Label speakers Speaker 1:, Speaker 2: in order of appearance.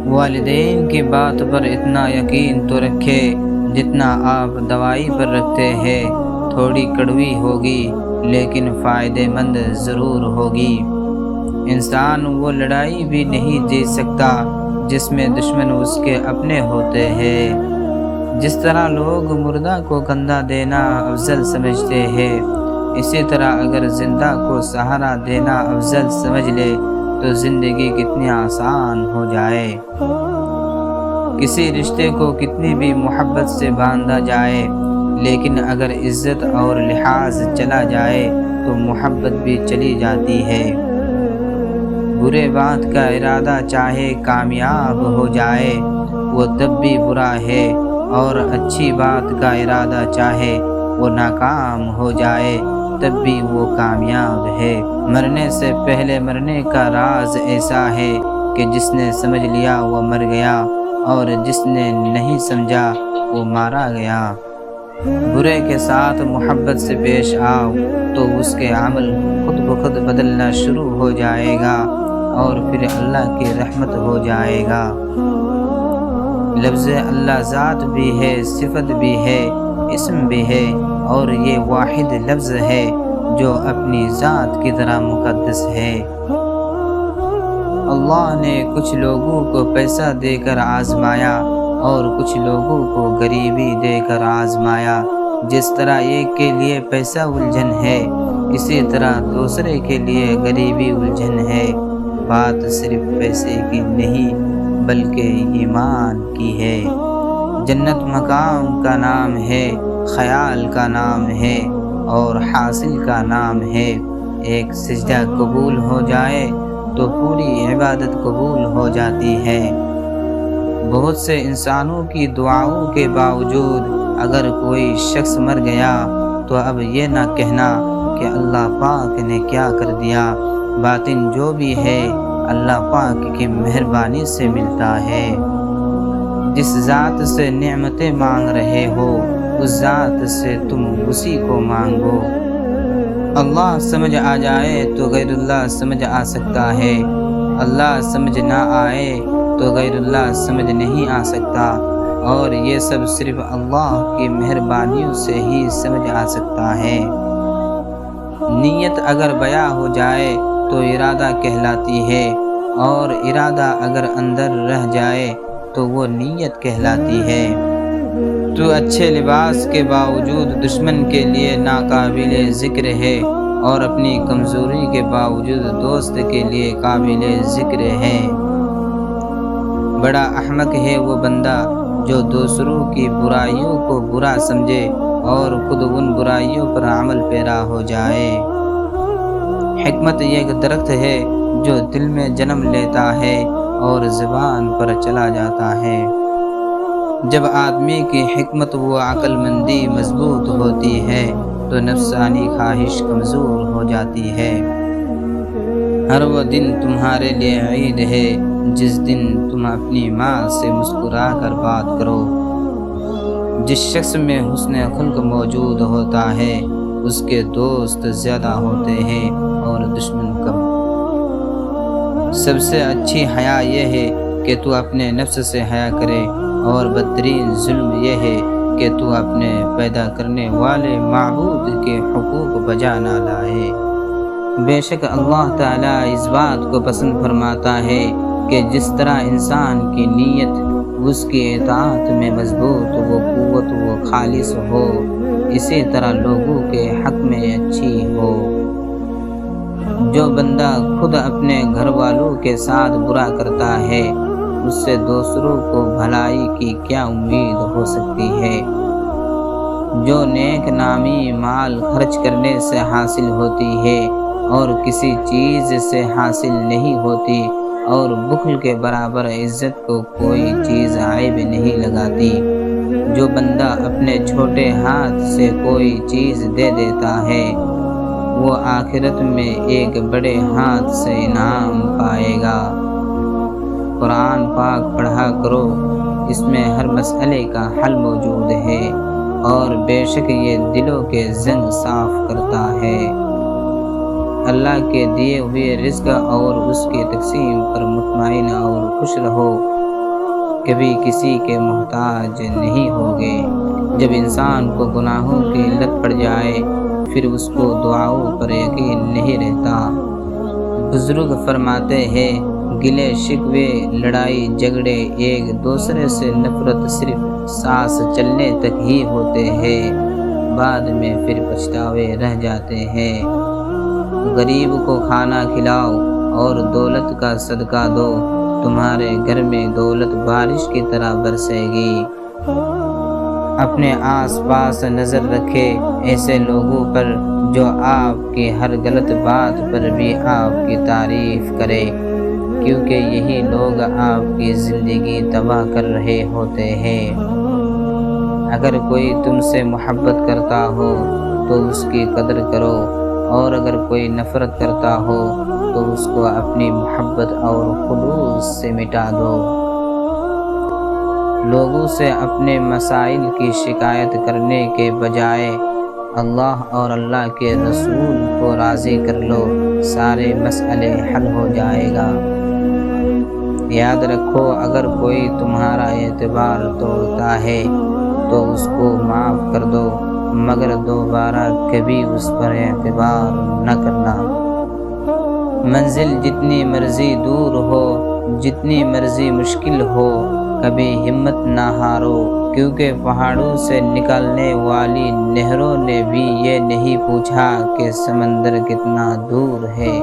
Speaker 1: والدین کی بات پر اتنا یقین تو رکھے جتنا آپ دوائی پر رکھتے ہیں۔ تھوڑی کڑوی ہوگی لیکن فائدہ مند ضرور ہوگی۔ انسان وہ لڑائی بھی نہیں جیت سکتا جس میں دشمن اس کے اپنے ہوتے ہیں۔ جس طرح لوگ مردہ کو کندھا دینا افضل سمجھتے ہیں، اسی طرح اگر زندہ کو سہارا دینا افضل سمجھ لے تو زندگی کتنی آسان ہو جائے۔ کسی رشتے کو کتنی بھی محبت سے باندھا جائے، لیکن اگر عزت اور لحاظ چلا جائے تو محبت بھی چلی جاتی ہے۔ برے بات کا ارادہ چاہے کامیاب ہو جائے وہ تب بھی برا ہے، اور اچھی بات کا ارادہ چاہے وہ ناکام ہو جائے تب بھی وہ کامیاب ہے۔ مرنے سے پہلے مرنے کا راز ایسا ہے کہ جس نے سمجھ لیا وہ مر گیا، اور جس نے نہیں سمجھا وہ مارا گیا۔ برے کے ساتھ محبت سے پیش آؤ تو اس کے عمل خود بخود بدلنا شروع ہو جائے گا، اور پھر اللہ کی رحمت ہو جائے گا۔ لفظ اللہ ذات بھی ہے، صفت بھی ہے، اسم بھی ہے، اور یہ واحد لفظ ہے جو اپنی ذات کی طرح مقدس ہے۔ اللہ نے کچھ لوگوں کو پیسہ دے کر آزمایا اور کچھ لوگوں کو غریبی دے کر آزمایا۔ جس طرح ایک کے لیے پیسہ الجھن ہے، اسی طرح دوسرے کے لیے غریبی الجھن ہے۔ بات صرف پیسے کی نہیں بلکہ ایمان کی ہے۔ جنت مقام کا نام ہے، خیال کا نام ہے، اور حاصل کا نام ہے۔ ایک سجدہ قبول ہو جائے تو پوری عبادت قبول ہو جاتی ہے۔ بہت سے انسانوں کی دعاؤں کے باوجود اگر کوئی شخص مر گیا تو اب یہ نہ کہنا کہ اللہ پاک نے کیا کر دیا۔ باطن جو بھی ہے اللہ پاک کی مہربانی سے ملتا ہے۔ جس ذات سے نعمتیں مانگ رہے ہو اس ذات سے تم اسی کو مانگو۔ اللہ سمجھ آ جائے تو غیر اللہ سمجھ آ سکتا ہے، اللہ سمجھ نہ آئے تو غیر اللہ سمجھ نہیں آ سکتا، اور یہ سب صرف اللہ کی مہربانیوں سے ہی سمجھ آ سکتا ہے۔ نیت اگر بیان ہو جائے تو ارادہ کہلاتی ہے، اور ارادہ اگر اندر رہ جائے تو وہ نیت کہلاتی ہے۔ تو اچھے لباس کے باوجود دشمن کے لیے ناقابل ذکر ہے، اور اپنی کمزوری کے باوجود دوست کے لیے قابل ذکر ہے۔ بڑا احمق ہے وہ بندہ جو دوسروں کی برائیوں کو برا سمجھے اور خود ان برائیوں پر عمل پیرا ہو جائے۔ حکمت ایک درخت ہے جو دل میں جنم لیتا ہے اور زبان پر چلا جاتا ہے۔ جب آدمی کی حکمت و عقل مندی مضبوط ہوتی ہے تو نفسانی خواہش کمزور ہو جاتی ہے۔ ہر وہ دن تمہارے لیے عید ہے جس دن تم اپنی ماں سے مسکرا کر بات کرو۔ جس شخص میں حسن خلق موجود ہوتا ہے اس کے دوست زیادہ ہوتے ہیں اور دشمن کم۔ سب سے اچھی حیا یہ ہے کہ تو اپنے نفس سے حیا کرے، اور بدترین ظلم یہ ہے کہ تو اپنے پیدا کرنے والے معبود کے حقوق بجا نہ لائے۔ بے شک اللہ تعالیٰ اس بات کو پسند فرماتا ہے کہ جس طرح انسان کی نیت اس کی اطاعت میں مضبوط و قوت و خالص ہو، اسی طرح لوگوں کے حق میں اچھی ہو۔ جو بندہ خود اپنے گھر والوں کے ساتھ برا کرتا ہے اس سے دوسروں کو بھلائی کی کیا امید ہو سکتی ہے۔ جو نیک نامی مال خرچ کرنے سے حاصل ہوتی ہے اور کسی چیز سے حاصل نہیں ہوتی، اور بخل کے برابر عزت کو کوئی چیز عیب نہیں لگاتی۔ جو بندہ اپنے چھوٹے ہاتھ سے کوئی چیز دے دیتا ہے وہ آخرت میں ایک بڑے ہاتھ سے انعام پائے گا۔ قرآن پاک پڑھا کرو، اس میں ہر مسئلے کا حل موجود ہے، اور بے شک یہ دلوں کے زنگ صاف کرتا ہے۔ اللہ کے دیے ہوئے رزق اور اس کی تقسیم پر مطمئن اور خوش رہو، کبھی کسی کے محتاج نہیں ہوگے۔ جب انسان کو گناہوں کی لت پڑ جائے پھر اس کو دعاؤں پر یقین نہیں رہتا۔ بزرگ فرماتے ہیں گلے شکوے لڑائی جھگڑے ایک دوسرے سے نفرت صرف سانس چلنے تک ہی ہوتے ہیں، بعد میں پھر پچھتاوے رہ جاتے ہیں۔ غریب کو کھانا کھلاؤ اور دولت کا صدقہ دو، تمہارے گھر میں دولت بارش کی طرح برسے گی۔ اپنے آس پاس نظر رکھے ایسے لوگوں پر جو آپ کی ہر غلط بات پر بھی آپ کی تعریف کرے، کیونکہ یہی لوگ آپ کی زندگی تباہ کر رہے ہوتے ہیں۔ اگر کوئی تم سے محبت کرتا ہو تو اس کی قدر کرو، اور اگر کوئی نفرت کرتا ہو تو اس کو اپنی محبت اور خلوص سے مٹا دو۔ لوگوں سے اپنے مسائل کی شکایت کرنے کے بجائے اللہ اور اللہ کے رسول کو راضی کر لو، سارے مسئلے حل ہو جائے گا۔ یاد رکھو اگر کوئی تمہارا اعتبار توڑتا ہے تو اس کو معاف کر دو، مگر دوبارہ کبھی اس پر اعتبار نہ کرنا۔ منزل جتنی مرضی دور ہو، جتنی مرضی مشکل ہو، کبھی ہمت نہ ہارو، کیونکہ پہاڑوں سے نکلنے والی نہروں نے بھی یہ نہیں پوچھا کہ سمندر کتنا دور ہے۔